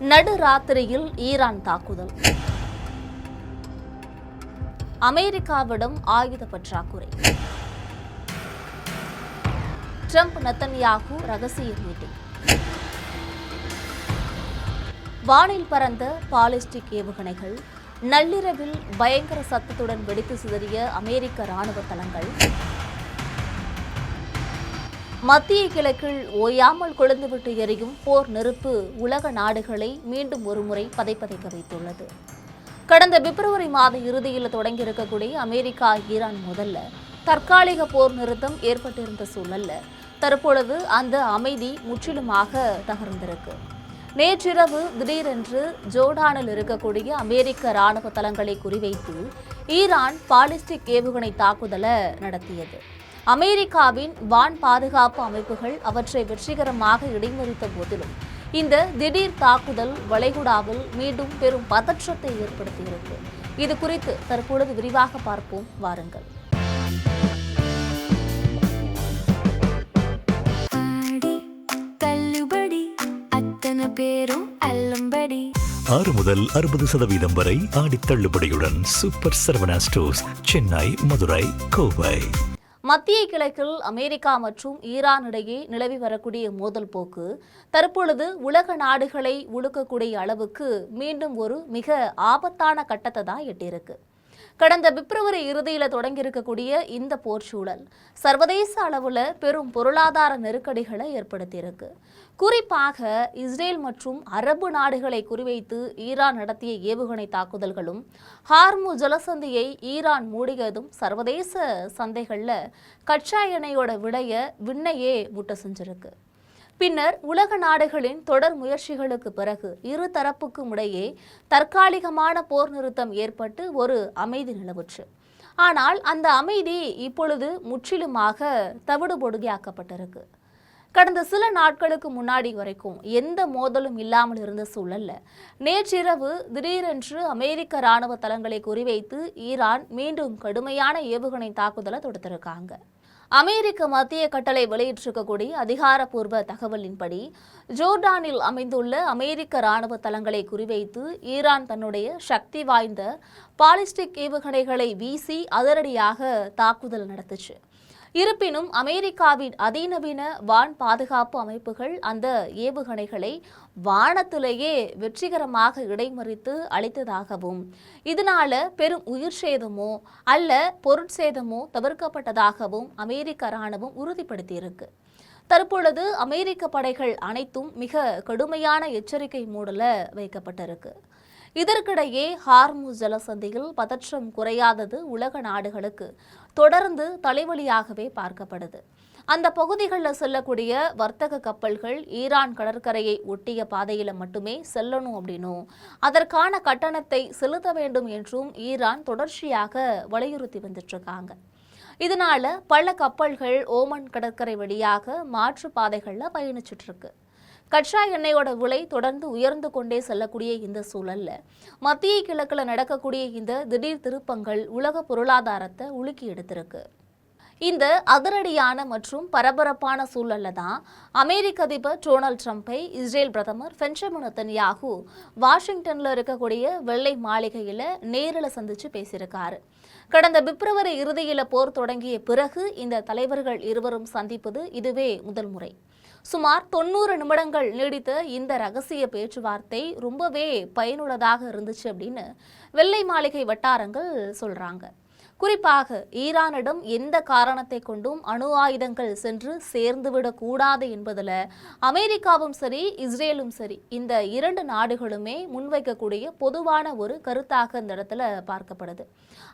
நடுராத்திரியில் Iran தாக்குதல். அமெரிக்காவிடம் ஆயுத பற்றாக்குறை. ட்ரம்ப் நெத்தன்யாகு ரகசிய மீட்டிங். வானில் பறந்த பாலிஸ்டிக் ஏவுகணைகள். நள்ளிரவில் பயங்கர சத்தத்துடன் வெடித்து சிதறிய அமெரிக்க ராணுவ தளங்கள். மத்திய கிழக்கில் ஓயாமல் கொழுந்துவிட்டு எரியும் போர் நெருப்பு உலக நாடுகளை மீண்டும் ஒருமுறை பதைப்பதைக்க வைத்துள்ளது. கடந்த பிப்ரவரி மாத இறுதியில் தொடங்கியிருக்கக்கூடிய அமெரிக்கா ஈரான் மோதல்ல தற்காலிக போர் நிறுத்தம் ஏற்பட்டிருந்த சூழல்ல தற்பொழுது அந்த அமைதி முற்றிலுமாக தகர்ந்திருக்கு. நேற்றிரவு திடீரென்று ஜோர்டானில் இருக்கக்கூடிய அமெரிக்க ராணுவ தளங்களை குறிவைத்து ஈரான் பாலிஸ்டிக் ஏவுகணை தாக்குதலை நடத்தியது. அமெரிக்காவின் வான் பாதுகாப்பு அமைப்புகள் அவற்றை வெற்றிகரமாக இடைமறித்த போதிலும் இந்த திடீர் தாக்குதல் வளைகுடாவில் மீண்டும் பெரும் பதற்றத்தை ஏற்படுத்தியிருக்கு. இது குறித்து தற்பொழுது விரிவாக பார்ப்போம், வாருங்கள். ஆறு முதல் 60% வரை ஆடி தள்ளுபடியுடன் சூப்பர் சரவணா ஸ்டோர்ஸ், சென்னை, மதுரை, கோவை. மத்திய கிழக்கில் அமெரிக்கா மற்றும் ஈரான் இடையே நிலவி வரக்கூடிய மோதல் போக்கு தற்பொழுது உலக நாடுகளை உலுக்கக்கூடிய அளவுக்கு மீண்டும் ஒரு மிக ஆபத்தான கட்டத்தை தான் எட்டியிருக்கு. கடந்த பிப்ரவரி இறுதியில் தொடங்கியிருக்கக்கூடிய இந்த போர் சூழல் சர்வதேச அளவில் பெரும் பொருளாதார நெருக்கடிகளை ஏற்படுத்தியிருக்கு. குறிப்பாக இஸ்ரேல் மற்றும் அரபு நாடுகளை குறிவைத்து ஈரான் நடத்திய ஏவுகணை தாக்குதல்களும் ஹார்முஸ் ஜலசந்தியை ஈரான் மூடியதும் சர்வதேச சந்தைகளில் கச்சா எண்ணெயோட விலையை விண்ணையே முட்ட செஞ்சிருக்கு. பின்னர் உலக நாடுகளின் தொடர் முயற்சிகளுக்கு பிறகு இரு தரப்புக்கும் இடையே தற்காலிகமான போர் நிறுத்தம் ஏற்பட்டு ஒரு அமைதி நிலவுச்சு. ஆனால் அந்த அமைதி இப்பொழுது முற்றிலுமாக தவிடுபொடுகையாக்கப்பட்டிருக்கு. கடந்த சில நாட்களுக்கு முன்னாடி வரைக்கும் எந்த மோதலும் இல்லாமல் இருந்த சூழல்ல நேற்றிரவு திடீரென்று அமெரிக்க ராணுவ தளங்களை குறிவைத்து ஈரான் மீண்டும் கடுமையான ஏவுகணை தாக்குதலை தொடுத்திருக்காங்க. அமெரிக்க மத்திய கட்டளை வெளியிட்டிருக்கக்கூடிய அதிகாரப்பூர்வ தகவலின்படி ஜோர்டானில் அமைந்துள்ள அமெரிக்க ராணுவ தளங்களை குறிவைத்து ஈரான் தன்னுடைய சக்தி வாய்ந்த பாலிஸ்டிக் ஏவுகணைகளை வீசி அதிரடியாக தாக்குதல் நடத்துச்சு. இருப்பினும் அமெரிக்காவின் அதிநவீன வான் பாதுகாப்பு அமைப்புகள் அந்த ஏவுகணைகளை வானத்திலேயே வெற்றிகரமாக இடைமறித்து அளித்ததாகவும் இதனால பெரும் உயிர் சேதமோ அல்ல பொருட்சேதமோ தவிர்க்கப்பட்டதாகவும் அமெரிக்க ராணுவம் உறுதிப்படுத்தியிருக்கு. தற்பொழுது அமெரிக்க படைகள் அனைத்தும் மிக கடுமையான எச்சரிக்கை மூடல வைக்கப்பட்டிருக்கு. இதற்கிடையே ஹார்முஸ் ஜலசந்தியில் பதற்றம் குறையாதது உலக நாடுகளுக்கு தொடர்ந்து தலைவலியாகவே பார்க்கப்படுது. அந்த பகுதிகளில் செல்லக்கூடிய வர்த்தக கப்பல்கள் ஈரான் கடற்கரையை ஒட்டிய பாதையில் மட்டுமே செல்லணும் அப்படின்னும் அதற்கான கட்டணத்தை செலுத்த வேண்டும் என்றும் ஈரான் தொடர்ச்சியாக வலியுறுத்தி வந்துட்டு இருக்காங்க. இதனால பல கப்பல்கள் ஓமன் கடற்கரை வழியாக மாற்று பாதைகளில் பயணிச்சுட்டு இருக்கு. கச்சா எண்ணெயோட விலை தொடர்ந்து உயர்ந்து கொண்டே செல்லக்கூடிய இந்த சூழல்ல மத்திய கிழக்குல நடக்கக்கூடிய இந்த திடீர் திருப்பங்கள் உலக பொருளாதாரத்தை உலுக்கி எடுத்திருக்கு. இந்த அதிரடியான மற்றும் பரபரப்பான சூழல்ல தான் அமெரிக்க அதிபர் டொனால்ட் ட்ரம்பை இஸ்ரேல் பிரதமர் பெஞ்சமின் நெத்தன்யாகு வாஷிங்டன்ல இருக்கக்கூடிய வெள்ளை மாளிகையில நேரில் சந்திச்சு பேசியிருக்காரு. கடந்த பிப்ரவரி இறுதியில போர் தொடங்கிய பிறகு இந்த தலைவர்கள் இருவரும் சந்திப்பது இதுவே முதல் முறை. சுமார் 90 நிமிடங்கள் நீடித்த இந்த ரகசிய பேச்சுவார்த்தை ரொம்பவே பயனுள்ளதாக இருந்துச்சு அப்படின்னு வெள்ளை மாளிகை வட்டாரங்கள் சொல்றாங்க. குறிப்பாக ஈரானிடம் எந்த காரணத்தை கொண்டும் அணு ஆயுதங்கள் சென்று சேர்ந்துவிடக் கூடாது என்பதில் அமெரிக்காவும் சரி இஸ்ரேலும் சரி இந்த இரண்டு நாடுகளுமே முன்வைக்கக்கூடிய பொதுவான ஒரு கருத்தாக இந்த இடத்துல பார்க்கப்படுது.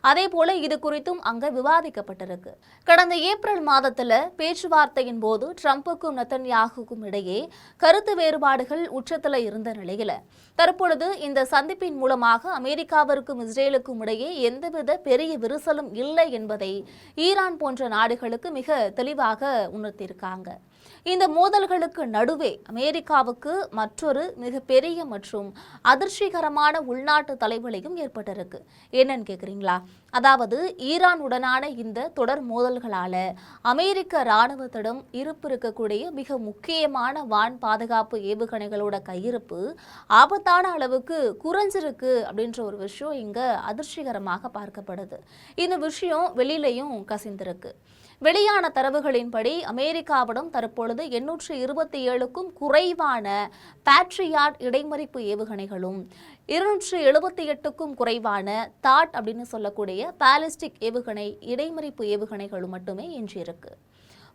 அதே போல இது குறித்தும் அங்க விவாதிக்கப்பட்டிருக்கு. கடந்த ஏப்ரல் மாதத்துல பேச்சுவார்த்தையின் போது ட்ரம்புக்கும் நெத்தன்யாகுக்கும் இடையே கருத்து வேறுபாடுகள் உச்சத்துல இருந்த நிலையில தற்பொழுது இந்த சந்திப்பின் மூலமாக அமெரிக்காவிற்கும் இஸ்ரேலுக்கும் இடையே எந்தவித பெரிய விரிசலும் இல்லை என்பதை ஈரான் போன்ற நாடுகளுக்கு மிக தெளிவாக உணர்த்தியிருக்காங்க. இந்த மோதல்களுக்கு நடுவே அமெரிக்காவுக்கு மற்றொரு மிகப்பெரிய மற்றும் அதிர்ச்சிகரமான உள்நாட்டு தலைவலியும் ஏற்பட்டிருக்கு. என்னன்னு கேக்குறீங்களா? அதாவது ஈரானுடனான இந்த தொடர் மோதல்களால அமெரிக்க இராணுவத்திடம் இருப்பு இருக்கக்கூடிய மிக முக்கியமான வான் பாதுகாப்பு ஏவுகணைகளோட கையிருப்பு ஆபத்தான அளவுக்கு குறைஞ்சிருக்கு அப்படின்ற ஒரு விஷயம் இங்க அதிர்ச்சிகரமாக பார்க்கப்படுது. இந்த விஷயம் வெளியிலையும் கசிந்திருக்கு. வெளியான தரவுகளின்படி அமெரிக்காவிடம் தற்பொழுது 827க்கும் குறைவான பேட்ரியாட் இடைமறிப்பு ஏவுகணைகளும் 278க்கும் குறைவான தாட் அப்படின்னு சொல்லக்கூடிய பாலிஸ்டிக் ஏவுகணை இடைமறிப்பு ஏவுகணைகளும் மட்டுமே எஞ்சியிருக்கு.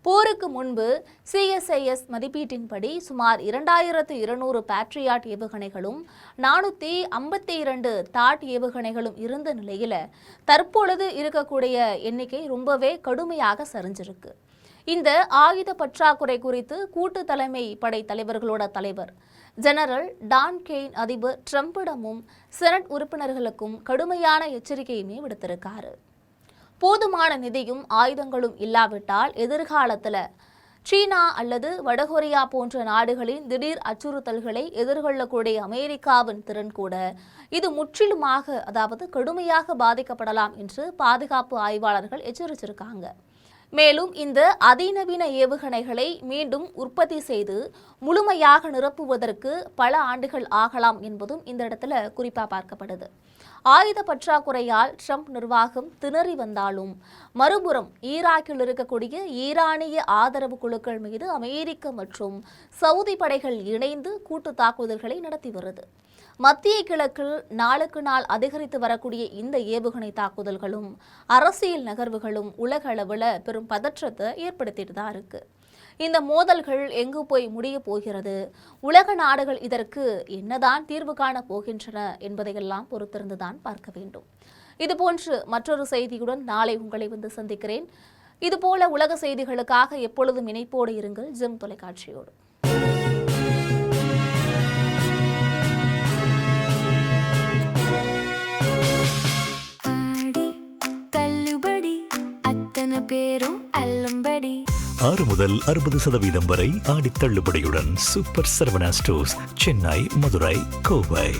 போருக்கு முன்பு CSIS மதிப்பீட்டின்படி சுமார் 2200 பேட்ரியாட் ஏவுகணைகளும் 452 தாட் ஏவுகணைகளும் இருந்த நிலையில தற்பொழுது இருக்கக்கூடிய எண்ணிக்கை ரொம்பவே கடுமையாக சரிஞ்சிருக்கு. இந்த ஆயுத பற்றாக்குறை குறித்து கூட்டு தலைமை படை தலைவர்களோட தலைவர் ஜெனரல் டான் கெய்ன் அதிபர் ட்ரம்பிடமும் செனட் உறுப்பினர்களுக்கும் கடுமையான எச்சரிக்கையுமே விடுத்திருக்காரு. போதுமான நிதியும் ஆயுதங்களும் இல்லாவிட்டால் எதிர்காலத்தில் சீனா அல்லது வடகொரியா போன்ற நாடுகளின் திடீர் அச்சுறுத்தல்களை எதிர்கொள்ளக்கூடிய அமெரிக்காவின் திறன் கூட இது முற்றிலுமாக அதாவது கடுமையாக பாதிக்கப்படலாம் என்று பாதுகாப்பு ஆய்வாளர்கள் எச்சரிச்சிருக்காங்க. மேலும் இந்த அதிநவீன ஏவுகணைகளை மீண்டும் உற்பத்தி செய்து முழுமையாக நிரப்புவதற்கு பல ஆண்டுகள் ஆகலாம் என்பதும் இந்த இடத்துல குறிப்பாக பார்க்கப்படுது. ஆயுத பற்றாக்குறையால் ட்ரம்ப் நிர்வாகம் திணறி வந்தாலும் மறுபுறம் ஈராக்கில் இருக்கக்கூடிய ஈரானிய ஆதரவு குழுக்கள் மீது அமெரிக்க மற்றும் சவுதி படைகள் இணைந்து கூட்டு தாக்குதல்களை நடத்தி வருது. மத்திய கிழக்கில் நாளுக்கு நாள் அதிகரித்து வரக்கூடிய இந்த ஏவுகணை தாக்குதல்களும் அரசியல் நகர்வுகளும் உலக அளவில் பெரும் பதற்றத்தை ஏற்படுத்திட்டு தான் இருக்கு. இந்த மோதல்கள் எங்கு போய் முடிய போகிறது, உலக நாடுகள் இதற்கு என்னதான் தீர்வு காண போகின்றன என்பதையெல்லாம் பொறுத்திருந்துதான் பார்க்க வேண்டும். இதுபோன்று மற்றொரு செய்தியுடன் நாளை உங்களை வந்து சந்திக்கிறேன். இதுபோல உலக செய்திகளுக்காக எப்பொழுதும் இணைப்போடு இருங்கள் ஜெம் தொலைக்காட்சியோடு. பேரும் அல்லும்படி 6 முதல் 60% வரை ஆடித் தள்ளுபடியுடன் சூப்பர் சரவணா ஸ்டோர்ஸ், சென்னை, மதுரை, கோவை.